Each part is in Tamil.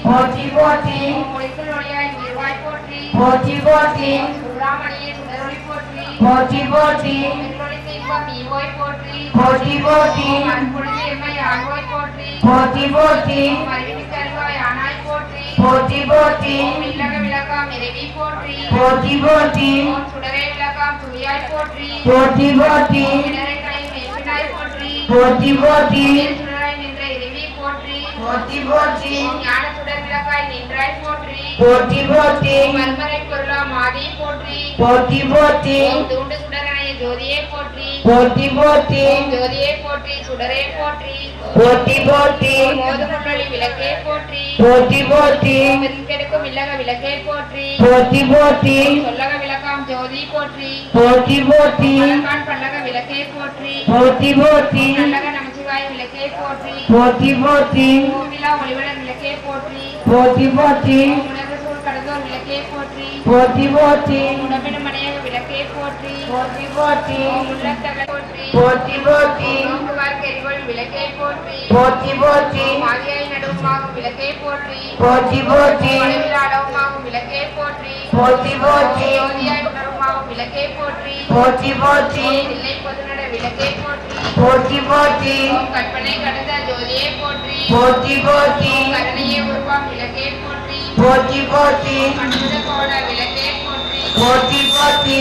போற்றி போற்றி மொழிக்குள் ஒளியாய் உயிர்வாய் போற்றி போற்றி போற்றி சுடாமணியே சுடரொளி போற்றி போற்றி போற்றி திருளொளி தீபம் ஈவோய் போற்றி போற்றி போற்றி அன்பொழுது எம்மை ஆழ்வாய் போற்றி போற்றி போற்றி அறிவிக்கு அறிவாய் ஆனாய் போற்றி போற்றி போற்றி வில்லக விளக்காம் இறைவி போற்றி போற்றி போற்றி சுடரே விளக்காம் துளியாய் போற்றி போற்றி போற்றி இடரைகளை மேற்பினாய் போற்றி போற்றி போற்றி சுடராய் நின்ற இறைவி போற்றி போற்றி போற்றி ஞான சுடர் விளக்காய் நின்றாய் போற்றி போற்றி போற்றி மர்மரை பொருளாம் ஆதி போற்றி போற்றி போற்றி தூண்டு சுடரனைய ஜோதியே போற்றி போற்றி போற்றி ஜோதியே போற்றி சுடரே போற்றி போற்றி போற்றி மோதுமுள்ளொளி விளக்கே போற்றி போற்றி போற்றி பெருக்கெடுக்கும் இல்லக விளக்கே போற்றி போற்றி போற்றி சொல்லக விளக்காம் ஜோதி போற்றி போற்றி போற்றி பல்லகான் பல்லக விளக்கே போற்றி போற்றி போற்றி நல்லக நமச்சிவாய விளக்கே போற்றி போற்றி போற்றி பூமிலா ஒளிவளர் விளக்கே போற்றி போற்றி போற்றி உலக சூழ் கடந்தோர் விளக்கே போற்றி போற்றி போற்றி உடம்பிடும் மனையக விளக்கே போற்றி போற்றி போற்றி உள்ளத்தக போற்றி போற்றி போற்றி நோக்குவார்க்கு எரிகொள் விளக்கே போற்றி போற்றி போற்றி ஆதியாய் நடுவுமாகும் விளக்கே போற்றி போற்றி போற்றி தொலைவில் அளவுமாகும் விளக்கே போற்றி போற்றி போற்றி ஜோதியாய் உணர்வுமாகும் விளக்கே போற்றி போற்றி போற்றி இல்லை பொதுநட விளக்கே போற்றி போற்றி போற்றி கற்பனை கடந்த ஜோதியே போற்றி போற்றி போற்றி கருணையே உருவாம் விளக்கே போற்றி போற்றி போற்றி அற்புத கோண விளக்கே போற்றி போற்றி போற்றி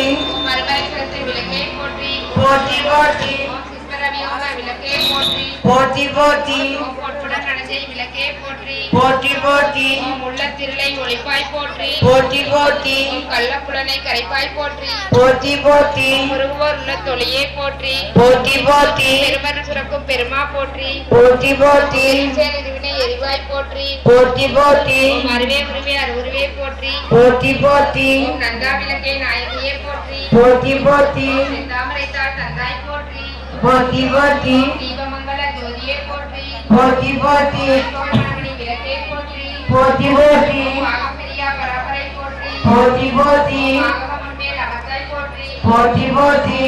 மறுபரிசரத்து விளக்கே போற்றி போற்றி போற்றி சிஸ்வரவியோக விளக்கே போற்றி போற்றி போற்றி பொற்புடன் நடஞ்சை விளக்கே போற்றி போற்றி போற்றி உள்ள திருளை ஒளிப்பாய் போற்றி போற்றி போற்றி கள்ளப்புலனை கரைப்பாய் போற்றி போற்றி போற்றி முருகுவோர் உள்ள தொழியே போற்றி போற்றி போற்றி பெருமர் சுரக்கும் பெருமா போற்றி போற்றி போற்றி இருவினை எரிவாய் போற்றி போற்றி போற்றி அருவே உருவே அருவுருவே போற்றி போற்றி போற்றி நந்தா விளக்கே நாயகியே போற்றி போற்றி போற்றி செந்தாமரைத்தாள் தந்தாய் போற்றி போற்றி போற்றி தீபமங்கல ஜோதியே போற்றி போற்றி போற்றி மணமணி விளக்கே போற்றி போற்றி போற்றி பாகப்பிரியா பரம்பரை போற்றி போற்றி போற்றி பாகமன்மேல் அமர்த்தாய் போற்றி போற்றி போற்றி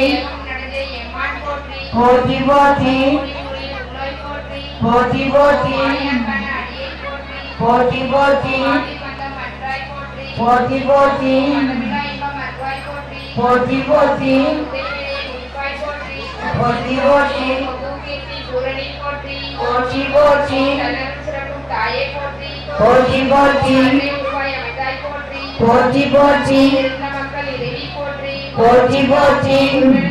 நடந்தே எம்மான் போற்றி போற்றி போற்றி புலிபுரி உள்ளோய் போற்றி போற்றி போற்றி ஆழியாக்கான அடியை போற்றி போற்றி போற்றி ஆதிபந்தம் அன்றாய் போற்றி போற்றி போற்றி மந்தமிழா இன்பம் அன்றாய் போற்றி போற்றி போற்றி உதயநிலை உயிர்ப்பாய் போற்றி போற்றி போற்றி முதுகீர்த்தி பூரணி போற்றி போற்றி போற்றி தன்னரும் சிறப்பும் தாயே போற்றி போற்றி போற்றி அன்னை உருவாய் அமைத்தாய் போற்றி போற்றி போற்றி இருந்த மக்கள் இறைவி போற்றி போற்றி போற்றி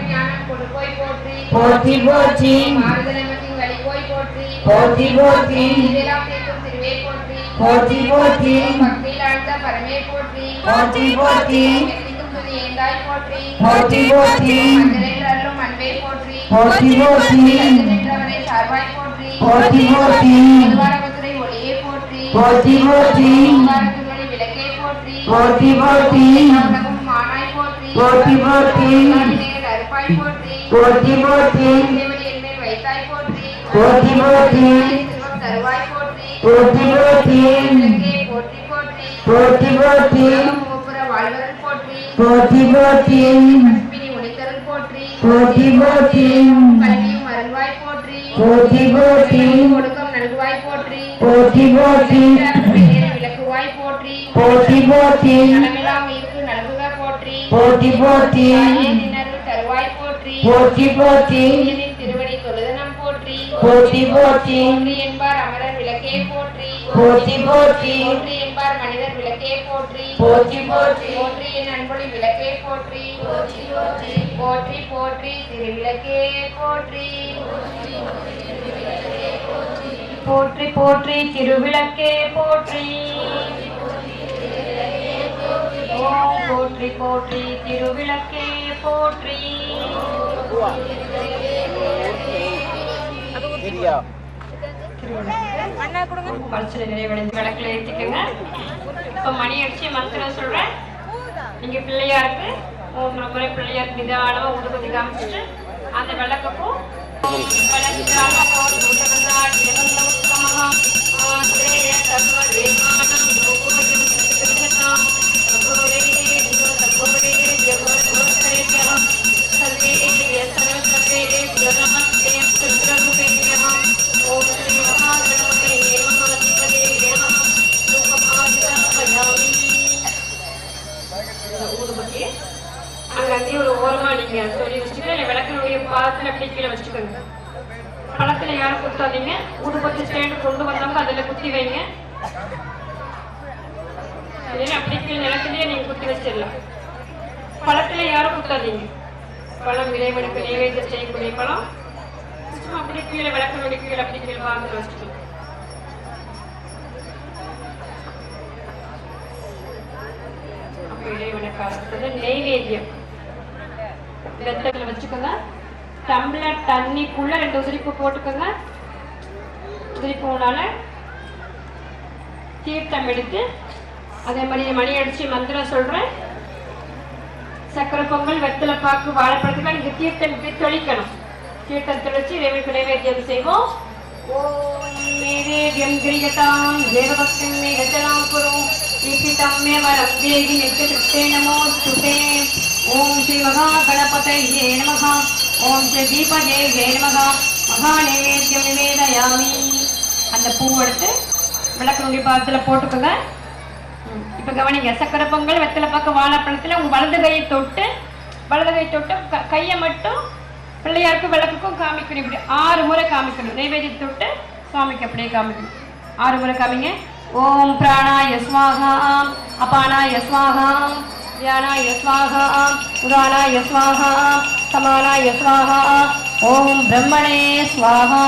ஞானம் கொடுப்போய் போற்றி போற்றி போற்றி மாறுதலமத்தின் வழிபோய் போற்றி போற்றி போற்றி இதெல்லாம் தீர்க்கும் திருவே போற்றி போற்றி போற்றி பக்தியில் ஆழ்ந்த பரமே போற்றி போற்றி போற்றி எத்திக்கும் துதி ஏந்தாய் போற்றி போற்றி போற்றி மஞ்சளில் அருளும் அன்பே போற்றி போற்றி போற்றி நின்றவரை சார்பாய் போற்றி போற்றி போற்றி திருவாரகத்துறை ஒளியே போற்றி போற்றி போற்றி திருவாரகத்துறை விளக்கே போற்றி போற்றி போற்றி உலகம் மானாய் போற்றி போற்றி போற்றி நேர் அறுப்பாய் போற்றி போற்றி போற்றி தேவடி என்மேல் வைத்தாய் போற்றி போற்றி போற்றி திருவம் தருவாய் போற்றி போற்றி போற்றி விளக்கே போற்றி போற்றி போற்றி போற்றி முப்புற வாழ்வதன் போற்றி போற்றி போற்றி பிணி உடைத்தருள் போற்றி போற்றி போற்றி கல்வியும் அருள்வாய் போற்றி போற்றி போற்றி ஒடுக்கம் நல்குவாய் போற்றி போற்றி போற்றி விளக்குவாய் போற்றி போற்றி போற்றி நலமெல்லாம் உயிருக்கு நல்குக போற்றி போற்றி போற்றி நின்னருள் தருவாய் போற்றி போற்றி போற்றி எனின் திருவடி தொழுதனம் போற்றி போற்றி போற்றி போற்றி என்பார் அமரர் விளக்கே போற்றி போற்றி போற்றி போற்றி என்பார் மனிதர் விளக்கே போற்றி போற்றி போற்றி போற்றி என் அன்பொழி விளக்கே போற்றி போற்றி போற்றி போற்றி போற்றி திருவிளக்கே போற்றி போற்றி போற்றி திருவிளக்கே போற்றி ஓம் போற்றி போற்றி திருவிளக்கே போற்றி பரிசு நிறைவடைந்து விளக்கில் ஏற்றிக்கங்க. இப்போ மணி அடிச்சு மந்திரம் சொல்றேன். நீங்க பிள்ளையாருக்கு மூன்று முறை பிள்ளையாருக்கு நிதானமா உடுபத்தி காமிச்சிட்டு அந்த விளக்கப்போ பக்கத்து ஸ்டேண்டு கொண்டு வந்தவங்க அதில் குத்தி வைங்க. இல்லைன்னா அப்படி கீழே நிலத்திலேயே நீங்கள் குத்தி வச்சிடலாம். பழத்துல யாரும் குத்தாதீங்க. பழம் இறைவனுக்கு நைவேத்தியம் செய்யக்கூடிய பழம் சும்மா அப்படி கீழே விளக்கு கீழே அப்படி கீழே வாங்க வச்சுக்கணும். அப்போ இறைவனுக்கு அடுத்தது நெய்வேத்தியம் வெத்தல வச்சுக்கோங்க. டம்ளர் தண்ணிக்குள்ள 2 உதிரிப்பூ போட்டுக்கோங்க. உதிரிப்பூனால தீர்த்தம் எடுத்து அதே மாதிரி மணி அடிச்சு மந்திரம் சொல்றேன். சக்கரை பொங்கல் வெத்தலை பாக்கு வாழைப்பழத்துக்கு நீங்க தீர்த்தம் தெளிக்கணும். தீர்த்தம் தெளிச்சு இறைவனுக்கு நைவேத்தியம் செய்வோம். ஓம் நைவேத்யம் கிரியதாம் தேவபக்தம் மே கஜலாம் குரு ஈசிதம் மே வரம் தேவி நித்ய திருப்தே நமோஸ்துதே. ஓம் ஸ்ரீ மகா கணபதயே நமஹ. ஓம் ஸ்ரீ தீபதேவே நமஹ. மகா நைவேத்யம் நிவேதயாமி. அந்த பூ எடுத்து விளக்கு பாகத்தில் போட்டுக்கோங்க. இப்போ கவனிங்க. சக்கரை பொங்கல் வெத்தலை பாக்கு வாழைப்பழத்தில் உங்கள் வலது கையை தொட்டு கையை மட்டும் பிள்ளையாருக்கு விளக்குக்கும் காமிக்கணும். இப்படி 6 முறை காமிக்கணும். நைவேத்தியம் தொட்டு சுவாமிக்கு அப்படியே காமிக்கணும். 6 முறை காமிங்க. ஓம் பிராணாய ஸ்வாஹா, அபானாய ஸ்வாஹா, தியானாய ஸ்வாஹா, உதானாய ஸ்வாஹா, சமானாய ஸ்வாஹா, ஓம் பிரம்மணே ஸ்வாஹா.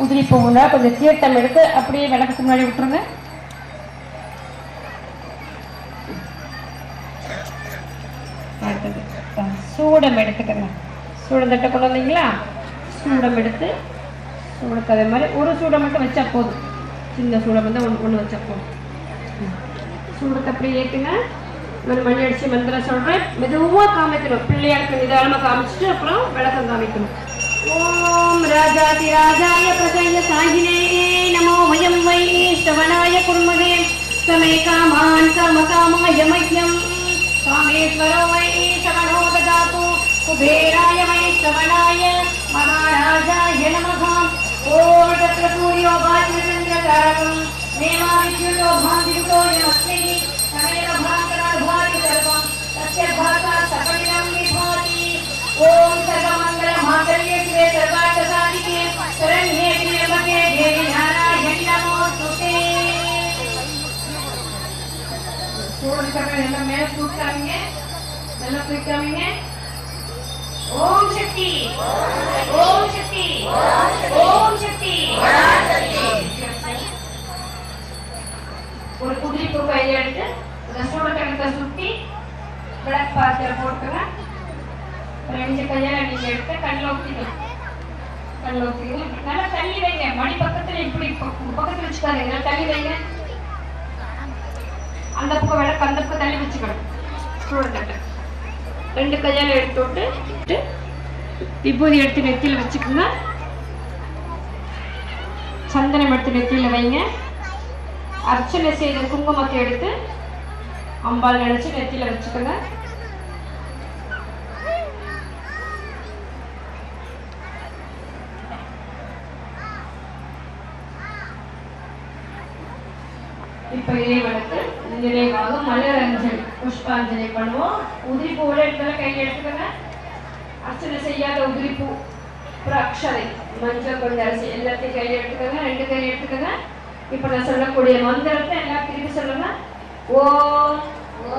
உதிரி பூவுனா கொஞ்சம் தீர்த்தம் எடுத்து அப்படியே விளக்குக்கு முன்னாடி விட்டுருங்க. சூடம் எடுத்துக்கங்க. சூடம் தட்டை கொண்டு வந்தீங்களா? சூடம் எடுத்து சூடத்தை அதே மாதிரி ஒரு சூடம் மட்டும் வச்சா போதும். சின்ன சூடம் வந்து ஒன்று வச்சா போதும். சூடத்தை அப்படியே ஏற்றுங்க. நான் மணி அடிச்சு மந்திரம் சொல்கிறேன். மெதுவாக காமிக்கணும். பிள்ளையாருக்கு நிதானமாக காமிச்சிட்டு அப்புறம் விளக்கம் காமிக்கணும். ஓம் ராஜாதி ராஜாய பிரஜய சாகினே நமோ வயம் வை ஸ்ரவணாய குர்மதே சமே காமான் காமகாமாய மஹ்யம் காமேஸ்வரோ வை சவணோ ததாது குபேராய வை சவணாய மகாராஜாய நமஹ. ஓம் தத்ர சூர்யோ பாஜ்ரச்சந்திரதாரகம் நேமாவித்யுதோ பாந்தியுதோ யமஸ்மிஹி சமேன பாந்தராத்வாதி சர்வம் தஸ்ய பாசா சகலிதம் விபாதி. ஓம் சர்வமங்கல மாங்கல்யே சிவே சர்வார்த்த சாதிகே சரண்யே த்ர்யம்பகே தேவி நாராயணி நமோஸ்துதே. சூடக்கட்டை எல்லாம் மேலே தூக்காதீங்க. நல்லா தூக்காதீங்க. ஓம் சக்தி, ஓம் சக்தி, ஓம் சக்தி. ஒரு குதிரை பூ கையில் எடுத்து அந்த சூடக்கட்டத்தை சுற்றி விளக்கு பாத்திரம் போட்டுங்க. 2 கையால் நீங்க எடுத்து கண்ணில் ஊற்றிக்கலாம். கண்ணில் ஊற்றிக்கலாம். நல்லா தள்ளி வைங்க. மணி பக்கத்தில் இப்படி பக்கத்தில் வச்சுக்காதீங்க. நல்லா தள்ளி வைங்க. அந்த பக்கம் விளக்கு அந்த பக்கம் தள்ளி வச்சுக்கணும். சூடத்தட்டை 2 கையால் எடுத்து விட்டு விபூதி எடுத்து நெத்தியில் வச்சுக்கோங்க. சந்தனம் எடுத்து நெத்தியில் வைங்க. அர்ச்சனை செய்த குங்குமத்தை எடுத்து அம்பாள் நினைச்சு நெத்தியில் வச்சுக்கோங்க. இப்போ இறைவனுக்கு நிறைவாக மலர் அஞ்சலி புஷ்பாஞ்சலி பண்ணுவோம். உதிரிப்பூ இடத்துல கையில் எடுத்துக்கோங்க. அர்ச்சனை செய்யாத உதிரிப்பூ அக்ஷதை மஞ்சள் கொஞ்சம் அரிசி எல்லாத்தையும் கையில் எடுத்துக்கோங்க. 2 கையில் எடுத்துக்கோங்க. இப்போ நான் சொல்லக்கூடிய மந்திரத்தை எல்லாம் திருப்பி சொல்லுங்க. ஓம்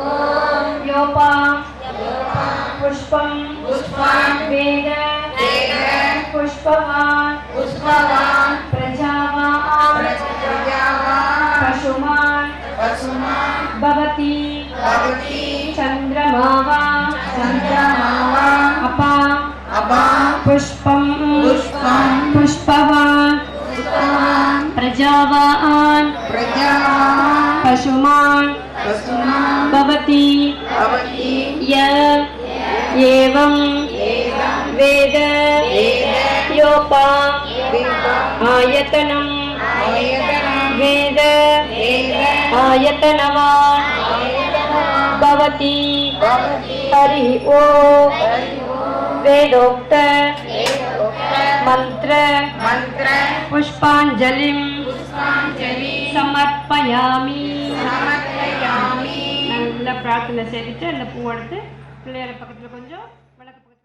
ஓம் யோபா புஷ்பம் புஷ்பம் வேத புஷ்பவான் புஷ்பவான் பிரஜாவான் பசுமான் பசுமான் பவதி பவதி சந்திரமாவா சந்திரமாவா அப்பா அப்பா புஷ்பம் புஷ்பம் புஷ்பவான் புஷ்பவான் பிரஜாவான் பிரஜாவான் பசுமான் பசுமான் பவதி பவதி ய ஏவம் வேத யோபா ஆயத்தனம் வேத ஆயத்தனவான் பவதி ஹரி ஓம் வேதோக்த மந்திர புஷ்பாஞ்சலிம் சமர்ப்பயாமி. நல்ல பிரார்த்தனை செய்துட்டு அந்த பூ எடுத்து பிள்ளையார பக்கத்தில் கொஞ்சம் விளக்கு பக்கத்தில்